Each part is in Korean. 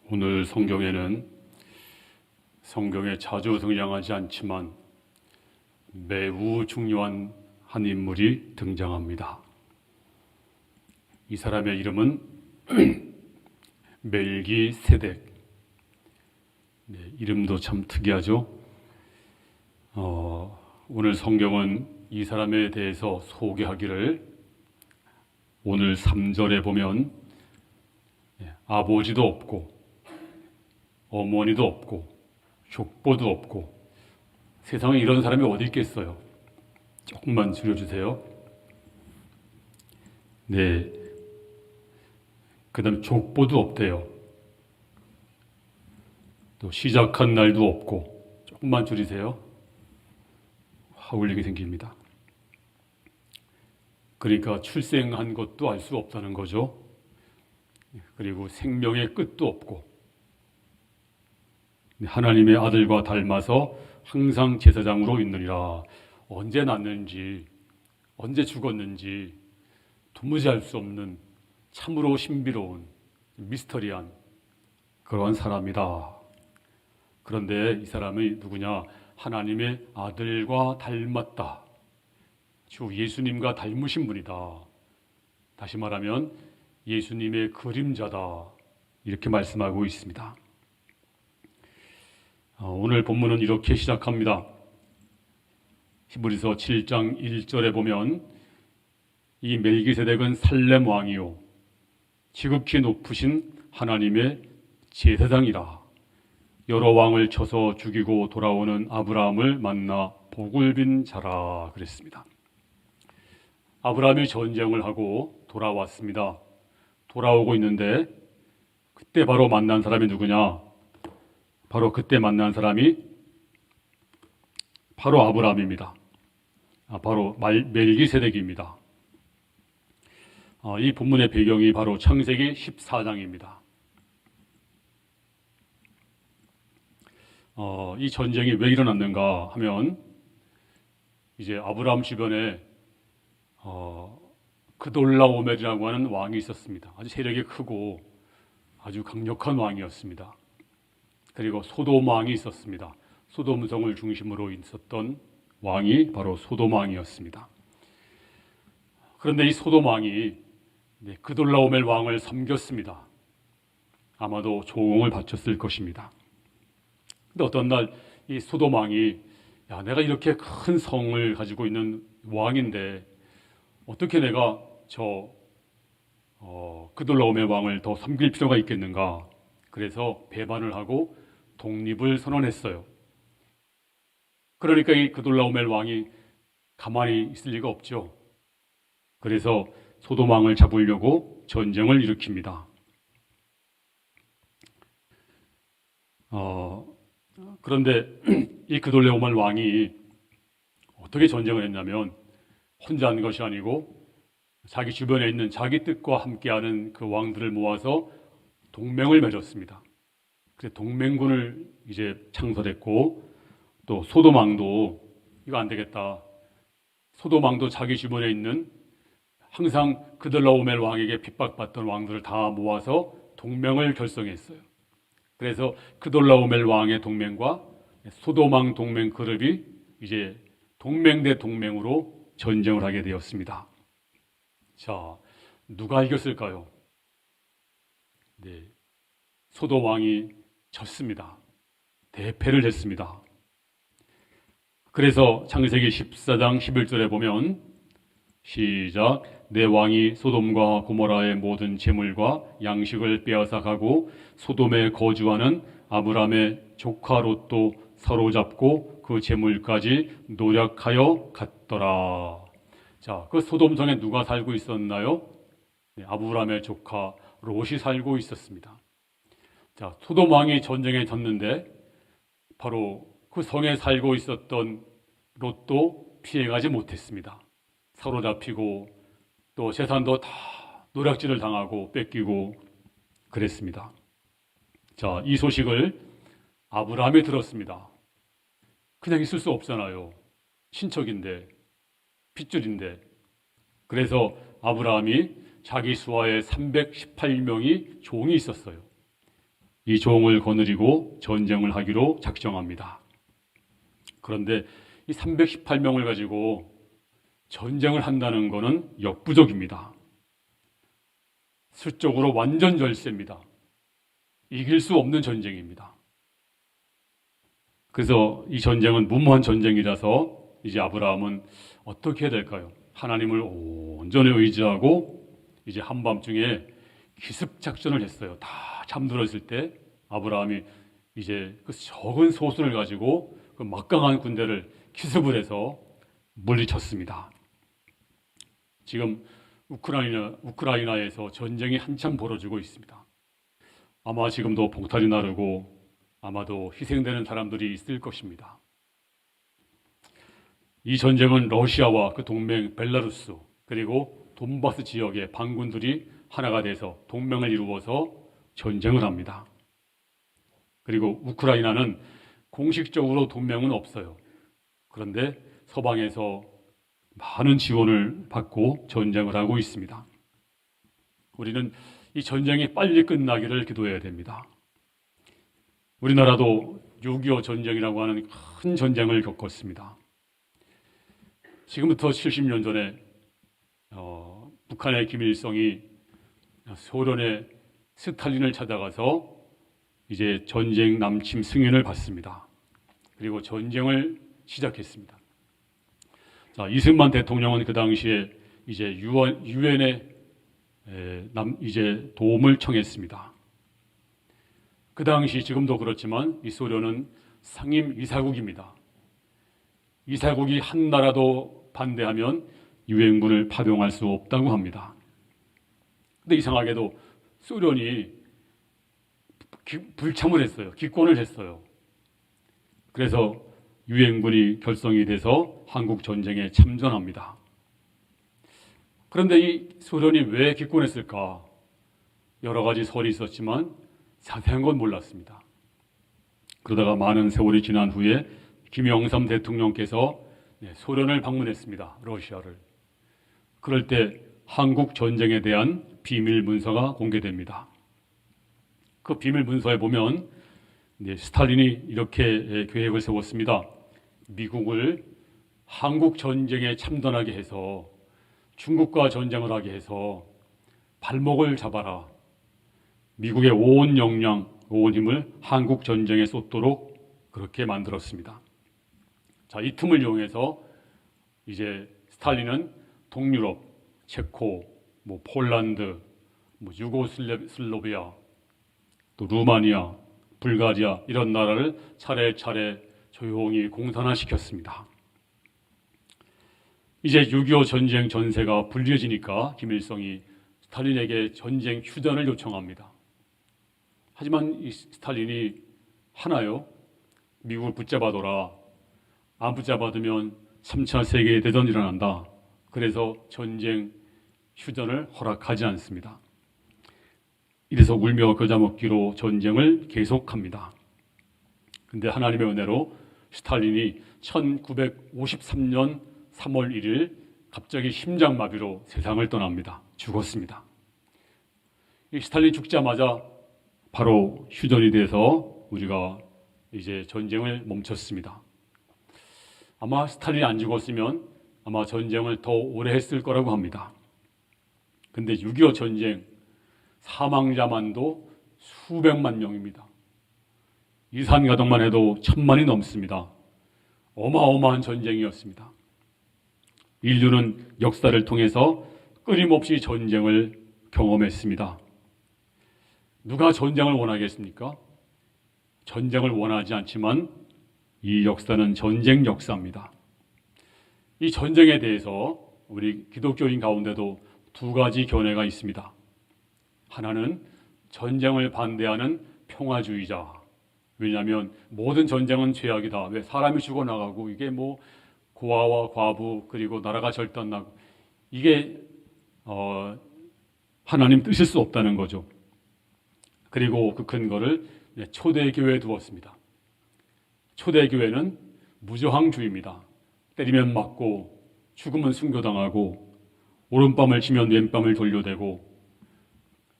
오늘 성경에는 성경에 자주 등장하지 않지만 매우 중요한 한 인물이 등장합니다. 이 사람의 이름은 멜기세덱. 이름도 참 특이하죠. 오늘 성경은 이 사람에 대해서 소개하기를 오늘 3절에 보면 아버지도 없고 어머니도 없고 족보도 없고 세상에 이런 사람이 어디 있겠어요. 조금만 줄여주세요. 네. 그 다음 족보도 없대요. 또 시작한 날도 없고 조금만 줄이세요. 하울링이 생깁니다. 그러니까 출생한 것도 알 수 없다는 거죠. 그리고 생명의 끝도 없고 하나님의 아들과 닮아서 항상 제사장으로 있느니라. 언제 났는지 언제 죽었는지 도무지 알 수 없는 참으로 신비로운 미스터리한 그러한 사람이다. 그런데 이 사람이 누구냐? 하나님의 아들과 닮았다. 주 예수님과 닮으신 분이다. 다시 말하면 예수님의 그림자다. 이렇게 말씀하고 있습니다. 오늘 본문은 이렇게 시작합니다. 히브리서 7장 1절에 보면 이 멜기세덱은 살렘 왕이요 지극히 높으신 하나님의 제사장이라. 여러 왕을 쳐서 죽이고 돌아오는 아브라함을 만나 복을 빈 자라 그랬습니다. 아브라함이 전쟁을 하고 돌아왔습니다. 돌아오고 있는데 그때 바로 만난 사람이 누구냐? 바로 그때 만난 사람이 바로 아브라함입니다. 바로 멜기세덱입니다. 이 본문의 배경이 바로 창세기 14장입니다. 이 전쟁이 왜 일어났는가 하면 이제 아브라함 주변에 그돌라오멜이라고 하는 왕이 있었습니다. 아주 세력이 크고 아주 강력한 왕이었습니다. 그리고 소돔 왕이 있었습니다. 소돔성을 중심으로 있었던 왕이 바로 소돔 왕이었습니다. 그런데 이 소돔 왕이 그돌라오멜 왕을 섬겼습니다. 아마도 조공을 바쳤을 것입니다. 근데 어떤 날 이 소돔 왕이 내가 이렇게 큰 성을 가지고 있는 왕인데 어떻게 내가 그돌라오멜 왕을 더 섬길 필요가 있겠는가? 그래서 배반을 하고 독립을 선언했어요. 그러니까 이 그돌라오멜 왕이 가만히 있을 리가 없죠. 그래서 소돔 왕을 잡으려고 전쟁을 일으킵니다. 그런데 이 그돌라오멜 왕이 어떻게 전쟁을 했냐면 혼자 한 것이 아니고 자기 주변에 있는 자기 뜻과 함께하는 그 왕들을 모아서 동맹을 맺었습니다. 그래서 동맹군을 이제 창설했고 또 소돔 왕도 이거 안 되겠다. 소돔 왕도 자기 주변에 있는 항상 그돌라오멜 왕에게 핍박받던 왕들을 다 모아서 동맹을 결성했어요. 그래서 그돌라오멜 왕의 동맹과 소돔 왕 동맹 그룹이 이제 동맹 대 동맹으로 전쟁을 하게 되었습니다. 자, 누가 이겼을까요? 소돔 왕이 졌습니다. 대패를 했습니다. 그래서 창세기 14장 11절에 보면 시작. 내 왕이 소돔과 고모라의 모든 재물과 양식을 빼앗아 가고 소돔에 거주하는 아브람의 조카 롯도 사로잡고 그 재물까지 노략하여 갔더라. 자, 그 소돔성에 누가 살고 있었나요? 아브람의 조카 롯이 살고 있었습니다. 자, 소돔 왕이 전쟁에 졌는데 바로 그 성에 살고 있었던 롯도 피해가지 못했습니다. 사로잡히고 또 재산도 다 노략질을 당하고 뺏기고 그랬습니다. 자, 이 소식을 아브라함이 들었습니다. 그냥 있을 수 없잖아요. 친척인데, 핏줄인데. 그래서 아브라함이 자기 수하에 318명이 종이 있었어요. 이 종을 거느리고 전쟁을 하기로 작정합니다. 그런데 이 318명을 가지고 전쟁을 한다는 것은 역부족입니다. 수적으로 완전 절세입니다. 이길 수 없는 전쟁입니다. 그래서 이 전쟁은 무모한 전쟁이라서 이제 아브라함은 어떻게 해야 될까요? 하나님을 온전히 의지하고 이제 한밤중에 기습 작전을 했어요. 다 잠들었을 때 아브라함이 이제 그 적은 소수를 가지고 그 막강한 군대를 기습을 해서 물리쳤습니다. 지금 우크라이나에서 전쟁이 한참 벌어지고 있습니다. 아마 지금도 봉탄이 나르고 아마도 희생되는 사람들이 있을 것입니다. 이 전쟁은 러시아와 그 동맹 벨라루스 그리고 돈바스 지역의 반군들이 하나가 돼서 동맹을 이루어서 전쟁을 합니다. 그리고 우크라이나는 공식적으로 동맹은 없어요. 그런데 서방에서 많은 지원을 받고 전쟁을 하고 있습니다. 우리는 이 전쟁이 빨리 끝나기를 기도해야 됩니다. 우리나라도 6.25 전쟁이라고 하는 큰 전쟁을 겪었습니다. 지금부터 70년 전에 북한의 김일성이 소련의 스탈린을 찾아가서 이제 전쟁 남침 승인을 받습니다. 그리고 전쟁을 시작했습니다. 자, 이승만 대통령은 그 당시에 이제 유엔에 이제 도움을 청했습니다. 그 당시 지금도 그렇지만 이 소련은 상임 이사국입니다. 이사국이 한 나라도 반대하면 유엔군을 파병할 수 없다고 합니다. 근데 이상하게도 소련이 불참을 했어요. 기권을 했어요. 그래서 유엔군이 결성이 돼서 한국 전쟁에 참전합니다. 그런데 이 소련이 왜 기권했을까? 여러 가지 설이 있었지만 자세한 건 몰랐습니다. 그러다가 많은 세월이 지난 후에 김영삼 대통령께서 소련을 방문했습니다. 러시아를. 그럴 때 한국 전쟁에 대한 비밀 문서가 공개됩니다. 그 비밀 문서에 보면 스탈린이 이렇게 계획을 세웠습니다. 미국을 한국 전쟁에 참전하게 해서 중국과 전쟁을 하게 해서 발목을 잡아라. 미국의 온 역량, 온 힘을 한국 전쟁에 쏟도록 그렇게 만들었습니다. 자, 이 틈을 이용해서 이제 스탈린은 동유럽, 체코, 폴란드, 유고슬라비아, 또 루마니아, 불가리아 이런 나라를 차례차례 조용히 공산화시켰습니다. 이제 6.25 전쟁 전세가 불리해지니까 김일성이 스탈린에게 전쟁 휴전을 요청합니다. 하지만 이 스탈린이 하나요? 미국을 붙잡아둬라. 안 붙잡아두면 3차 세계대전이 일어난다. 그래서 전쟁 휴전을 허락하지 않습니다. 이래서 울며 겨자 먹기로 전쟁을 계속합니다. 근데 하나님의 은혜로 스탈린이 1953년 3월 1일 갑자기 심장마비로 세상을 떠납니다. 죽었습니다. 이 스탈린 죽자마자 바로 휴전이 돼서 우리가 이제 전쟁을 멈췄습니다. 아마 스탈린이 안 죽었으면 아마 전쟁을 더 오래 했을 거라고 합니다. 근데 6.25 전쟁 사망자만도 수백만 명입니다. 이산가족만 해도 1000만이 넘습니다. 어마어마한 전쟁이었습니다. 인류는 역사를 통해서 끊임없이 전쟁을 경험했습니다. 누가 전쟁을 원하겠습니까? 전쟁을 원하지 않지만 이 역사는 전쟁 역사입니다. 이 전쟁에 대해서 우리 기독교인 가운데도 두 가지 견해가 있습니다. 하나는 전쟁을 반대하는 평화주의자. 왜냐하면 모든 전쟁은 죄악이다. 왜 사람이 죽어나가고 이게 고아와 과부 그리고 나라가 절단나고 이게 하나님 뜻일 수 없다는 거죠. 그리고 그 근거를 초대교회에 두었습니다. 초대교회는 무저항주의입니다. 때리면 맞고 죽으면 순교당하고 오른밤을 치면 왼밤을 돌려대고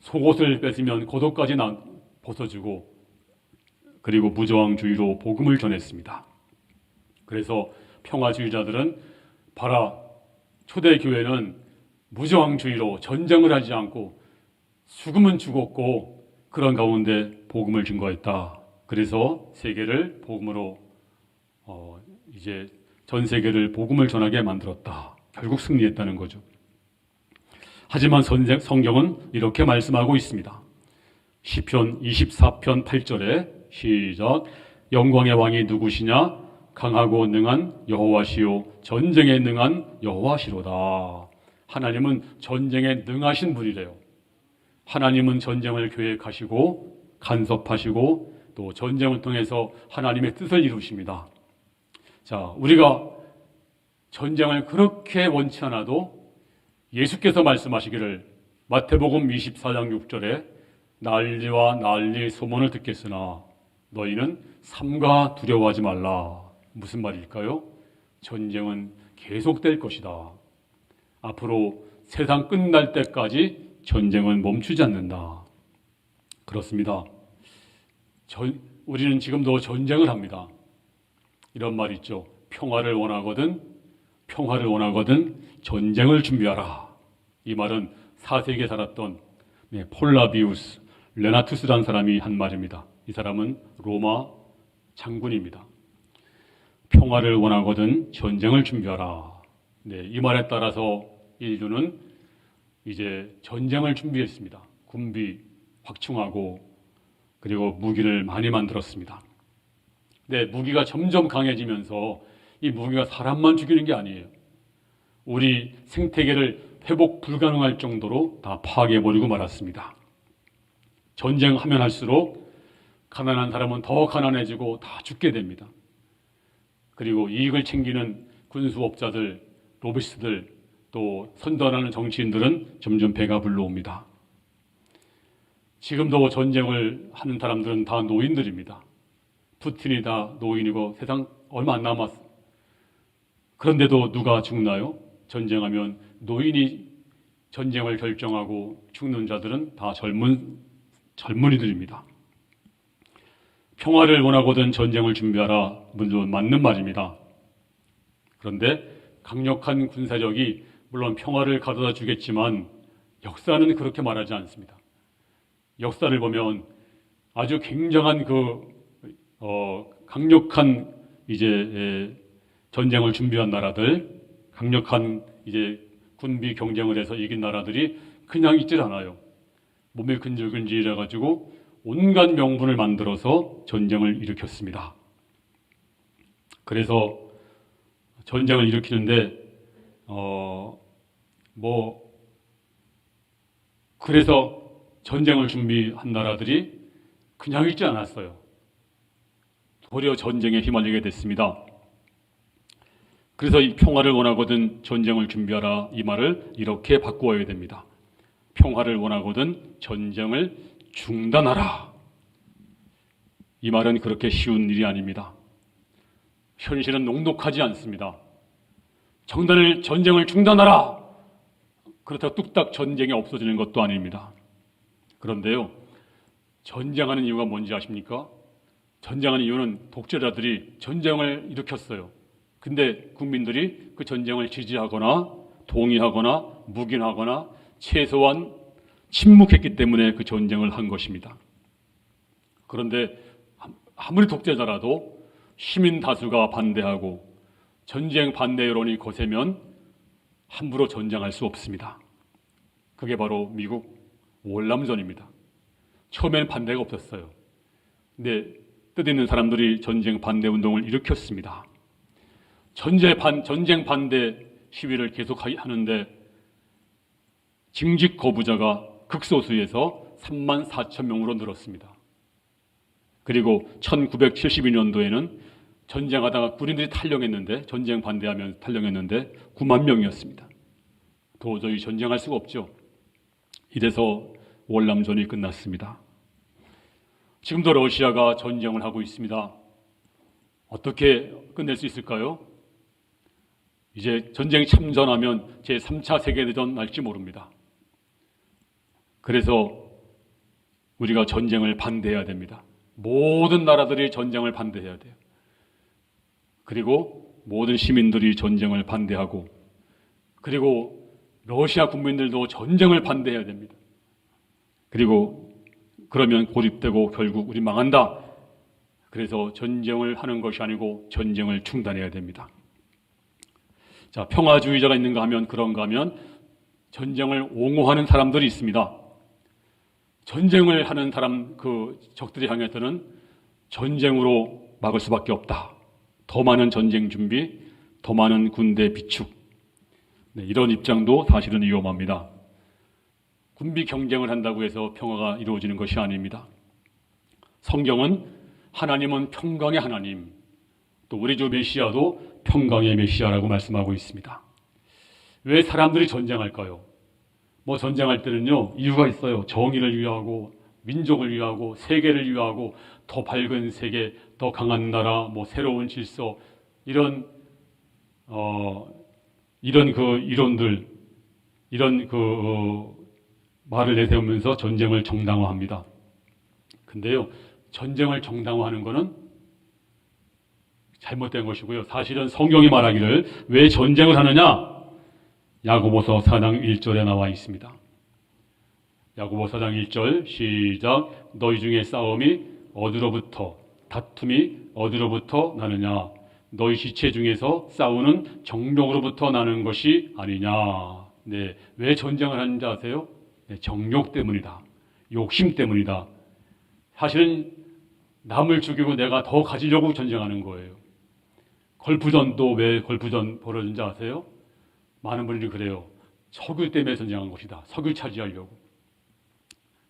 속옷을 뺏으면 겉옷까지 벗어주고 그리고 무저항주의로 복음을 전했습니다. 그래서 평화주의자들은 봐라, 초대교회는 무저항주의로 전쟁을 하지 않고 죽으면 죽었고 그런 가운데 복음을 증거했다. 그래서 세계를 복음으로 이제 전 세계를 복음을 전하게 만들었다. 결국 승리했다는 거죠. 하지만 성경은 이렇게 말씀하고 있습니다. 시편 24편 8절에 시작. 영광의 왕이 누구시냐? 강하고 능한 여호와시요 전쟁에 능한 여호와시로다. 하나님은 전쟁에 능하신 분이래요. 하나님은 전쟁을 계획하시고 간섭하시고 또 전쟁을 통해서 하나님의 뜻을 이루십니다. 자, 우리가 전쟁을 그렇게 원치 않아도 예수께서 말씀하시기를 마태복음 24장 6절에 난리와 난리 소문을 듣겠으나 너희는 삼가 두려워하지 말라. 무슨 말일까요? 전쟁은 계속될 것이다. 앞으로 세상 끝날 때까지 전쟁은 멈추지 않는다. 그렇습니다. 우리는 지금도 전쟁을 합니다. 이런 말 있죠. 평화를 원하거든 전쟁을 준비하라. 이 말은 4세기에 살았던 폴라비우스 레나투스라는 사람이 한 말입니다. 이 사람은 로마 장군입니다. 평화를 원하거든 전쟁을 준비하라. 이 말에 따라서 인류는 이제 전쟁을 준비했습니다. 군비 확충하고 그리고 무기를 많이 만들었습니다. 무기가 점점 강해지면서 이 무기가 사람만 죽이는 게 아니에요. 우리 생태계를 회복 불가능할 정도로 다 파괴해버리고 말았습니다. 전쟁하면 할수록 가난한 사람은 더 가난해지고 다 죽게 됩니다. 그리고 이익을 챙기는 군수업자들, 로비스트들, 또 선전하는 정치인들은 점점 배가 불러옵니다. 지금도 전쟁을 하는 사람들은 다 노인들입니다. 푸틴이 다 노인이고 세상 얼마 안 남았어. 그런데도 누가 죽나요? 전쟁하면 노인이 전쟁을 결정하고 죽는 자들은 다 젊은이들입니다. 평화를 원하거든 전쟁을 준비하라. 물론 맞는 말입니다. 그런데 강력한 군사력이 물론 평화를 가져다 주겠지만 역사는 그렇게 말하지 않습니다. 역사를 보면 아주 굉장한 강력한 이제 전쟁을 준비한 나라들, 강력한 이제 군비 경쟁을 해서 이긴 나라들이 그냥 있질 않아요. 몸에 근질근질해 가지고 온갖 명분을 만들어서 전쟁을 일으켰습니다. 그래서 전쟁을 일으키는데 그래서 전쟁을 준비한 나라들이 그냥 있지 않았어요. 도리어 전쟁에 휘말리게 됐습니다. 그래서 이 평화를 원하거든 전쟁을 준비하라. 이 말을 이렇게 바꾸어야 됩니다. 평화를 원하거든 전쟁을 중단하라. 이 말은 그렇게 쉬운 일이 아닙니다. 현실은 녹록하지 않습니다. 전쟁을 중단하라. 그렇다고 뚝딱 전쟁이 없어지는 것도 아닙니다. 그런데요, 전쟁하는 이유가 뭔지 아십니까? 전쟁하는 이유는 독재자들이 전쟁을 일으켰어요. 근데 국민들이 그 전쟁을 지지하거나 동의하거나 묵인하거나 최소한 침묵했기 때문에 그 전쟁을 한 것입니다. 그런데 아무리 독재자라도 시민 다수가 반대하고 전쟁 반대 여론이 거세면 함부로 전쟁할 수 없습니다. 그게 바로 미국 월남전입니다. 처음에는 반대가 없었어요. 근데 뜻있는 사람들이 전쟁 반대 운동을 일으켰습니다. 전쟁 반대 시위를 계속 하는데 징집 거부자가 극소수에서 3만 4천 명으로 늘었습니다. 그리고 1972년도에는 전쟁하다가 군인들이 탈영했는데, 전쟁 반대하면 탈영했는데 9만 명이었습니다. 도저히 전쟁할 수가 없죠. 이래서 월남전이 끝났습니다. 지금도 러시아가 전쟁을 하고 있습니다. 어떻게 끝낼 수 있을까요? 이제 전쟁 참전하면 제3차 세계대전 날지 모릅니다. 그래서 우리가 전쟁을 반대해야 됩니다. 모든 나라들이 전쟁을 반대해야 돼요. 그리고 모든 시민들이 전쟁을 반대하고, 그리고 러시아 국민들도 전쟁을 반대해야 됩니다. 그리고 그러면 고립되고 결국 우리 망한다. 그래서 전쟁을 하는 것이 아니고 전쟁을 중단해야 됩니다. 자, 평화주의자가 있는가 하면, 그런가 하면 전쟁을 옹호하는 사람들이 있습니다. 전쟁을 하는 사람, 그 적들이 향해서는 전쟁으로 막을 수밖에 없다. 더 많은 전쟁 준비, 더 많은 군대 비축. 네, 이런 입장도 사실은 위험합니다. 군비 경쟁을 한다고 해서 평화가 이루어지는 것이 아닙니다. 성경은 하나님은 평강의 하나님, 또 우리 주 메시아도 평강의 메시아라고 말씀하고 있습니다. 왜 사람들이 전쟁할까요? 뭐 전쟁할 때는요, 이유가 있어요. 정의를 위하고, 민족을 위하고, 세계를 위하고, 더 밝은 세계, 더 강한 나라, 뭐 새로운 질서, 이런 이론들, 말을 내세우면서 전쟁을 정당화합니다. 근데요, 전쟁을 정당화하는 것은 잘못된 것이고요. 사실은 성경이 말하기를 왜 전쟁을 하느냐? 야고보서 4장 1절에 나와 있습니다. 야고보 4장 1절 시작. 너희 중에 싸움이 어디로부터, 다툼이 어디로부터 나느냐? 너희 지체 중에서 싸우는 정욕으로부터 나는 것이 아니냐? 네, 왜 전쟁을 하는지 아세요? 네, 정욕 때문이다. 욕심 때문이다. 사실은 남을 죽이고 내가 더 가지려고 전쟁하는 거예요. 걸프전도 왜 걸프전 벌어진지 아세요? 많은 분들이 그래요. 석유 때문에 전쟁한 것이다. 석유 차지하려고.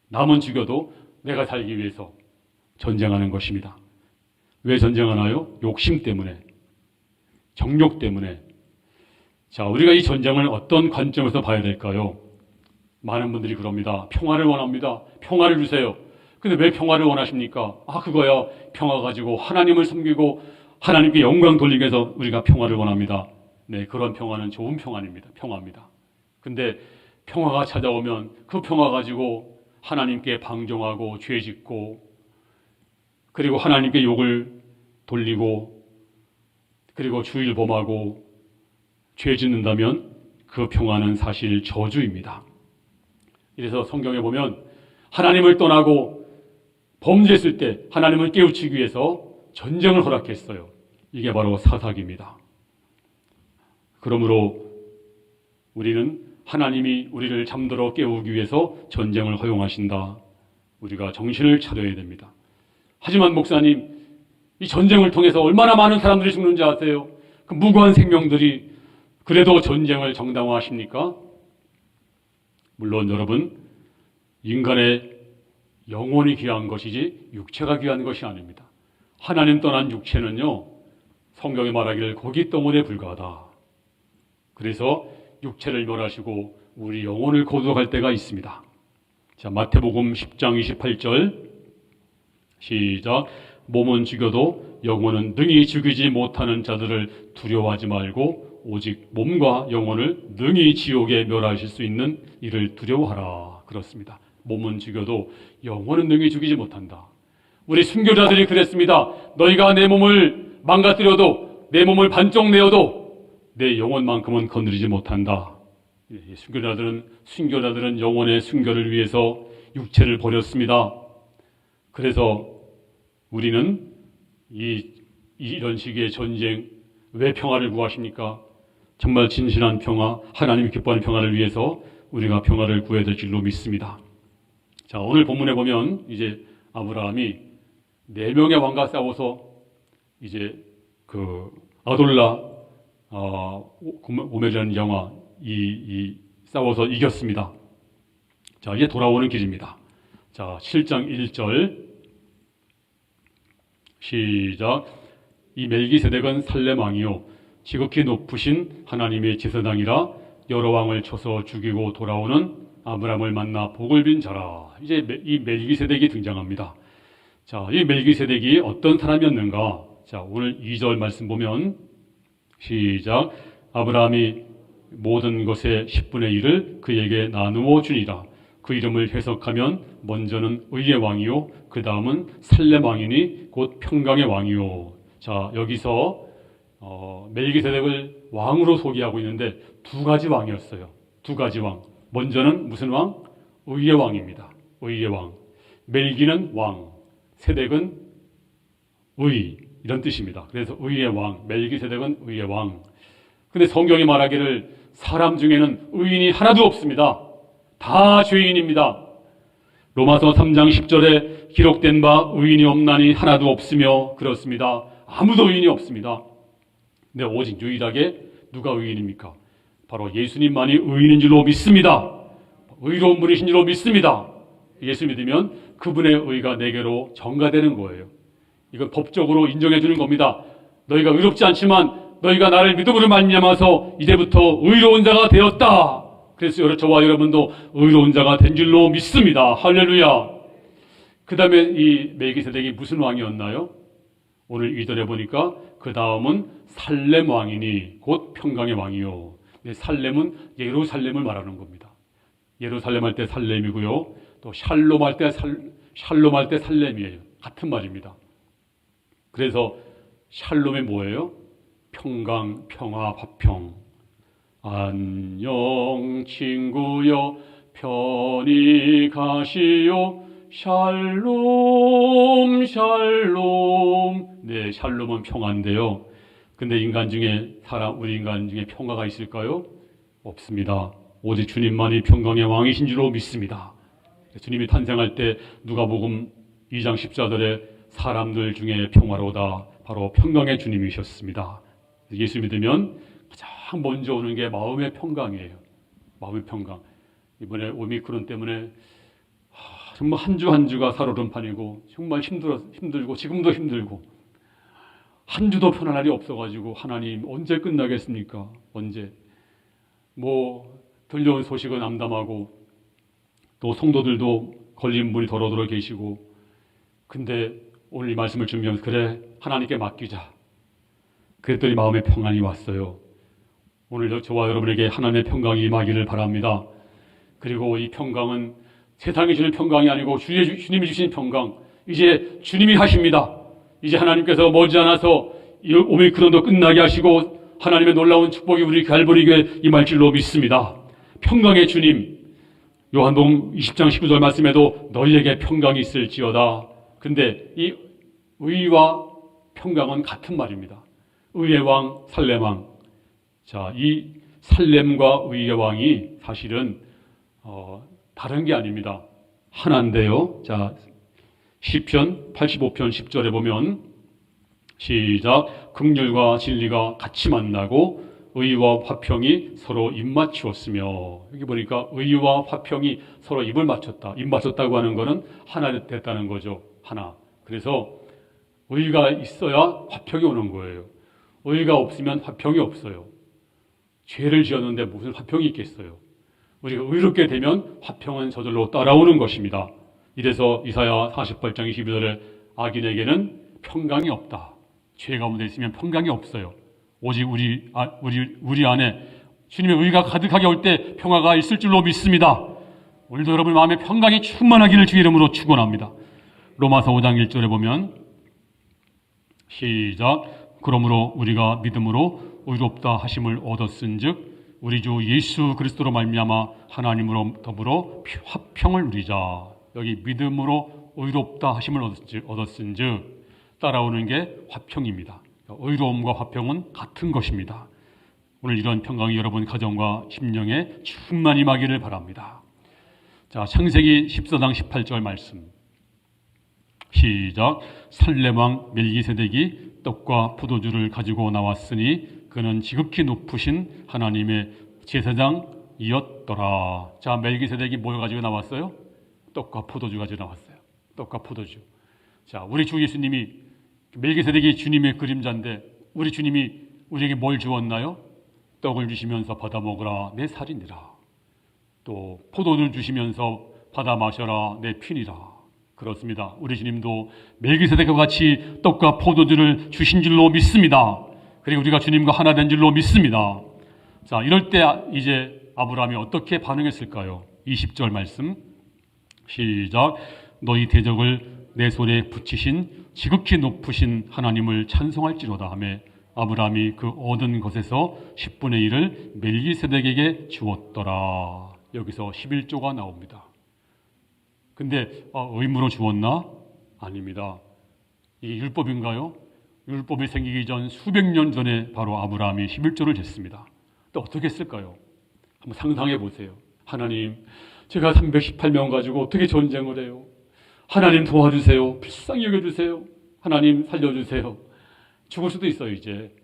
남은 죽여도 내가 살기 위해서 전쟁하는 것입니다. 왜 전쟁하나요? 욕심 때문에, 정욕 때문에. 자, 우리가 이 전쟁을 어떤 관점에서 봐야 될까요? 많은 분들이 그럽니다. 평화를 원합니다. 평화를 주세요. 근데 왜 평화를 원하십니까? 그거야. 평화 가지고 하나님을 섬기고 하나님께 영광 돌리기 위해서 우리가 평화를 원합니다. 네, 그런 평화는 좋은 평화입니다. 평화입니다. 근데 평화가 찾아오면 그 평화 가지고 하나님께 방종하고 죄 짓고, 그리고 하나님께 욕을 돌리고, 그리고 주의를 범하고 죄 짓는다면 그 평화는 사실 저주입니다. 이래서 성경에 보면 하나님을 떠나고 범죄했을 때 하나님을 깨우치기 위해서 전쟁을 허락했어요. 이게 바로 사사기입니다. 그러므로 우리는 하나님이 우리를 잠들어 깨우기 위해서 전쟁을 허용하신다. 우리가 정신을 차려야 됩니다. 하지만 목사님, 이 전쟁을 통해서 얼마나 많은 사람들이 죽는지 아세요? 그 무고한 생명들이. 그래도 전쟁을 정당화하십니까? 물론 여러분, 인간의 영혼이 귀한 것이지 육체가 귀한 것이 아닙니다. 하나님 떠난 육체는요, 성경에 말하기를 고깃덩어리에 불과하다. 그래서 육체를 멸하시고 우리 영혼을 거두어갈 때가 있습니다. 자, 마태복음 10장 28절 시작. 몸은 죽여도 영혼은 능히 죽이지 못하는 자들을 두려워하지 말고 오직 몸과 영혼을 능히 지옥에 멸하실 수 있는 이를 두려워하라. 그렇습니다. 몸은 죽여도 영혼은 능히 죽이지 못한다. 우리 순교자들이 그랬습니다. 너희가 내 몸을 망가뜨려도, 내 몸을 반쪽 내어도 내 영혼만큼은 건드리지 못한다. 순교자들은 영혼의 순교를 위해서 육체를 버렸습니다. 그래서 우리는 이런 식의 전쟁, 왜 평화를 구하십니까? 정말 진실한 평화, 하나님이 기뻐하는 평화를 위해서 우리가 평화를 구해야 될 줄로 믿습니다. 자, 오늘 본문에 보면 이제 아브라함이 4명의 왕과 싸워서 이제 그 아돌라 오멜이라는 영화 싸워서 이겼습니다. 자, 이제 돌아오는 길입니다. 자, 7장 1절 시작. 이 멜기세덱은 살렘 왕이요 지극히 높으신 하나님의 제사장이라 여러 왕을 쳐서 죽이고 돌아오는 아브라함을 만나 복을 빈 자라. 이제 이 멜기세덱이 등장합니다. 자, 이 멜기세덱이 어떤 사람이었는가? 자, 오늘 2절 말씀 보면 시작. 아브라함이 모든 것의 10분의 1을 그에게 나누어 주니라. 그 이름을 해석하면 먼저는 의의 왕이요 그 다음은 살렘 왕이니 곧 평강의 왕이요. 자, 여기서 멜기세덱을 왕으로 소개하고 있는데 두 가지 왕이었어요. 두 가지 왕. 먼저는 무슨 왕? 의의 왕입니다. 의의 왕. 멜기는 왕, 세덱은 의, 이런 뜻입니다. 그래서 의의 왕, 멜기세덱은 의의 왕. 근데 성경이 말하기를 사람 중에는 의인이 하나도 없습니다. 다 죄인입니다. 로마서 3장 10절에 기록된 바 의인이 없나니 하나도 없으며 그렇습니다. 아무도 의인이 없습니다. 근데 오직 유일하게 누가 의인입니까? 바로 예수님만이 의인인 줄로 믿습니다. 의로운 분이신 줄로 믿습니다. 예수 믿으면 그분의 의가 내게로 전가되는 거예요. 이건 법적으로 인정해 주는 겁니다. 너희가 의롭지 않지만 너희가 나를 믿음으로 말미암아서 이제부터 의로운 자가 되었다. 그래서 저와 여러분도 의로운 자가 된 줄로 믿습니다. 할렐루야. 그 다음에 이 멜기세덱이 무슨 왕이었나요? 오늘 2절에 보니까 그 다음은 살렘 왕이니 곧 평강의 왕이요. 살렘은 예루살렘을 말하는 겁니다. 예루살렘 할 때 살렘이고요. 또 샬롬 할 때 살렘이에요. 같은 말입니다. 그래서 샬롬이 뭐예요? 평강, 평화, 화평. 안녕 친구여 편히 가시오 샬롬 샬롬. 네, 샬롬은 평화인데요. 근데 우리 인간 중에 평화가 있을까요? 없습니다. 오직 주님만이 평강의 왕이신 줄로 믿습니다. 주님이 탄생할 때 누가복음 2장 14절에 사람들 중에 평화로다. 바로 평강의 주님이셨습니다. 예수 믿으면 가장 먼저 오는 게 마음의 평강이에요. 마음의 평강. 이번에 오미크론 때문에 정말 한 주 한 주가 살얼음판이고 정말 힘들고 지금도 힘들고 한 주도 편한 날이 없어가지고 하나님 언제 끝나겠습니까? 언제? 들려온 소식은 암담하고 또 성도들도 걸린 분이 더러더러 계시고 근데 오늘 이 말씀을 준비하면서 그래 하나님께 맡기자. 그랬더니 마음의 평안이 왔어요. 오늘 저와 여러분에게 하나님의 평강이 임하기를 바랍니다. 그리고 이 평강은 세상이 주는 평강이 아니고 주님이 주신 평강. 이제 주님이 하십니다. 이제 하나님께서 머지않아서 이 오미크론도 끝나게 하시고 하나님의 놀라운 축복이 우리 갈보리교회에 임할 줄로 믿습니다. 평강의 주님. 요한복음 20장 19절 말씀에도 너희에게 평강이 있을지어다. 근데 이 의와 평강은 같은 말입니다. 의의 왕, 살렘 왕. 자, 이 살렘과 의의 왕이 사실은 다른 게 아닙니다. 하나인데요. 자, 시편 85편 10절에 보면 시작. 긍휼과 진리가 같이 만나고 의와 화평이 서로 입맞추었으며. 여기 보니까 의와 화평이 서로 입을 맞췄다. 입 맞췄다고 하는 것은 하나 됐다는 거죠. 하나. 그래서 의가 있어야 화평이 오는 거예요. 의가 없으면 화평이 없어요. 죄를 지었는데 무슨 화평이 있겠어요. 우리가 의롭게 되면 화평은 저절로 따라오는 것입니다. 이래서 이사야 48장 22절에 악인에게는 평강이 없다. 죄 가운데 있으면 평강이 없어요. 오직 우리 안에 주님의 의가 가득하게 올 때 평화가 있을 줄로 믿습니다. 오늘도 여러분 마음에 평강이 충만하기를 주의 이름으로 축원합니다. 로마서 5장 1절에 보면 시작. 그러므로 우리가 믿음으로 의롭다 하심을 얻었은즉 우리 주 예수 그리스도로 말미암아 하나님으로 더불어 화평을 누리자. 여기 믿음으로 의롭다 하심을 얻었은즉 따라오는 게 화평입니다. 의로움과 화평은 같은 것입니다. 오늘 이런 평강이 여러분 가정과 심령에 충만히 임하기를 바랍니다. 자, 창세기 14장 18절 말씀 시작. 살렘왕 멜기세덱이 떡과 포도주를 가지고 나왔으니 그는 지극히 높으신 하나님의 제사장이었더라. 자, 멜기세덱이 뭘 가지고 나왔어요? 떡과 포도주 가지고 나왔어요. 떡과 포도주. 자, 우리 주 예수님이 멜기세덱이 주님의 그림자인데 우리 주님이 우리에게 뭘 주었나요? 떡을 주시면서 받아 먹으라 내 살이니라. 또 포도를 주시면서 받아 마셔라 내 피니라. 그렇습니다. 우리 주님도 멜기세덱과 같이 떡과 포도주를 주신 줄로 믿습니다. 그리고 우리가 주님과 하나 된 줄로 믿습니다. 자, 이럴 때 이제 아브라함이 어떻게 반응했을까요? 20절 말씀 시작. 너희 대적을 내 손에 붙이신 지극히 높으신 하나님을 찬송할지로다 하며 아브라함이 그 얻은 것에서 10분의 1을 멜기세덱에게 주었더라. 여기서 11조가 나옵니다. 근데 의무로 주었나? 아닙니다. 이게 율법인가요? 율법이 생기기 전 수백 년 전에 바로 아브라함이 11조를 jes습니다. 또 어떻게 했을까요? 한번 상상해 보세요. 하나님, 제가 318명 가지고 어떻게 전쟁을 해요? 하나님 도와주세요. 불쌍히 여겨주세요. 하나님 살려주세요. 죽을 수도 있어요. 이제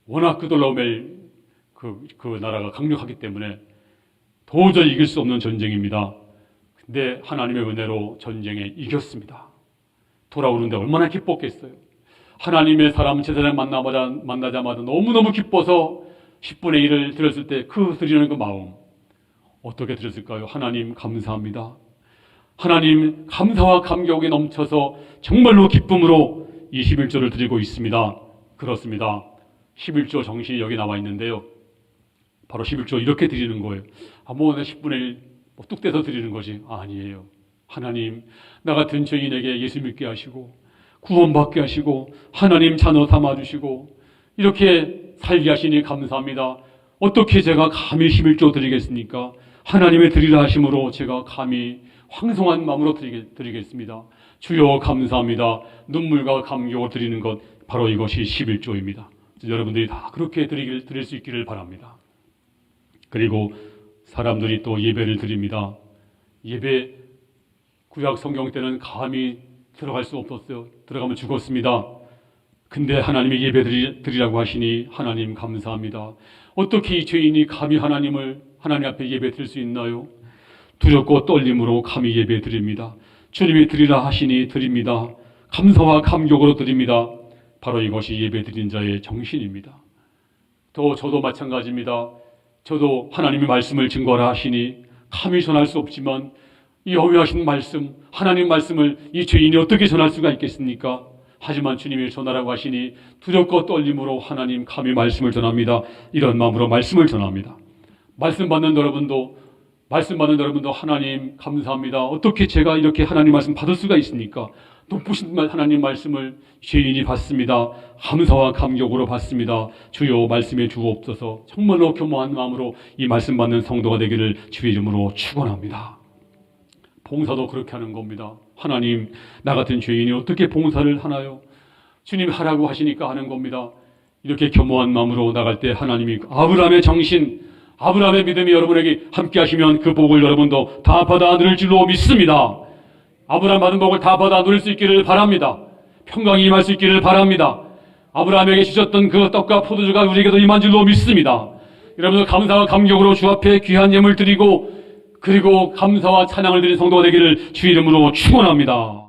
워낙 그돌라오멜 그 나라가 강력하기 때문에 도저히 이길 수 없는 전쟁입니다. 근데 하나님의 은혜로 전쟁에 이겼습니다. 돌아오는데 얼마나 기뻤겠어요. 하나님의 사람 제사장 만나자마자 너무너무 기뻐서 10분의 1을 드렸을 때 드리는 그 마음 어떻게 드렸을까요? 하나님 감사합니다. 하나님 감사와 감격에 넘쳐서 정말로 기쁨으로 이 11조를 드리고 있습니다. 그렇습니다. 11조 정신이 여기 나와 있는데요. 바로 11조 이렇게 드리는 거예요. 뭐 10분의 1 뚝 떼서 드리는 것이 아니에요. 하나님, 나 같은 죄인에게 예수 믿게 하시고 구원받게 하시고 하나님 자녀 삼아주시고 이렇게 살게 하시니 감사합니다. 어떻게 제가 감히 11조 드리겠습니까? 하나님의 드리라 하심으로 제가 감히 황송한 마음으로 드리겠습니다. 주여 감사합니다. 눈물과 감격을 드리는 것 바로 이것이 11조입니다. 여러분들이 다 그렇게 드릴 수 있기를 바랍니다. 그리고 사람들이 또 예배를 드립니다. 예배 구약 성경 때는 감히 들어갈 수 없었어요. 들어가면 죽었습니다. 근데 하나님이 예배 드리라고 하시니 하나님 감사합니다. 어떻게 이 죄인이 감히 하나님 앞에 예배 드릴 수 있나요? 두렵고 떨림으로 감히 예배 드립니다. 주님이 드리라 하시니 드립니다. 감사와 감격으로 드립니다. 바로 이것이 예배 드린 자의 정신입니다. 저도 마찬가지입니다. 저도 하나님의 말씀을 증거하라 하시니 감히 전할 수 없지만 이 여호와하신 말씀, 하나님 말씀을 이 죄인이 어떻게 전할 수가 있겠습니까? 하지만 주님이 전하라고 하시니 두렵고 떨림으로 하나님 감히 말씀을 전합니다. 이런 마음으로 말씀을 전합니다. 말씀 받는 여러분도 하나님 감사합니다. 어떻게 제가 이렇게 하나님 말씀 받을 수가 있습니까? 높으신 하나님 말씀을 죄인이 받습니다. 감사와 감격으로 받습니다. 주여 말씀에 주옵소서. 정말로 겸허한 마음으로 이 말씀 받는 성도가 되기를 주의 이름으로 축원합니다. 봉사도 그렇게 하는 겁니다. 하나님, 나 같은 죄인이 어떻게 봉사를 하나요? 주님 하라고 하시니까 하는 겁니다. 이렇게 겸허한 마음으로 나갈 때 하나님이 아브라함의 정신, 아브라함의 믿음이 여러분에게 함께 하시면 그 복을 여러분도 다 받아 누릴 줄로 믿습니다. 아브라함 받은 복을 다 받아 누릴 수 있기를 바랍니다. 평강이 임할 수 있기를 바랍니다. 아브라함에게 주셨던 그 떡과 포도주가 우리에게도 임한 줄로 믿습니다. 여러분들 감사와 감격으로 주 앞에 귀한 예물 드리고 그리고 감사와 찬양을 드리는 성도가 되기를 주 이름으로 축원합니다.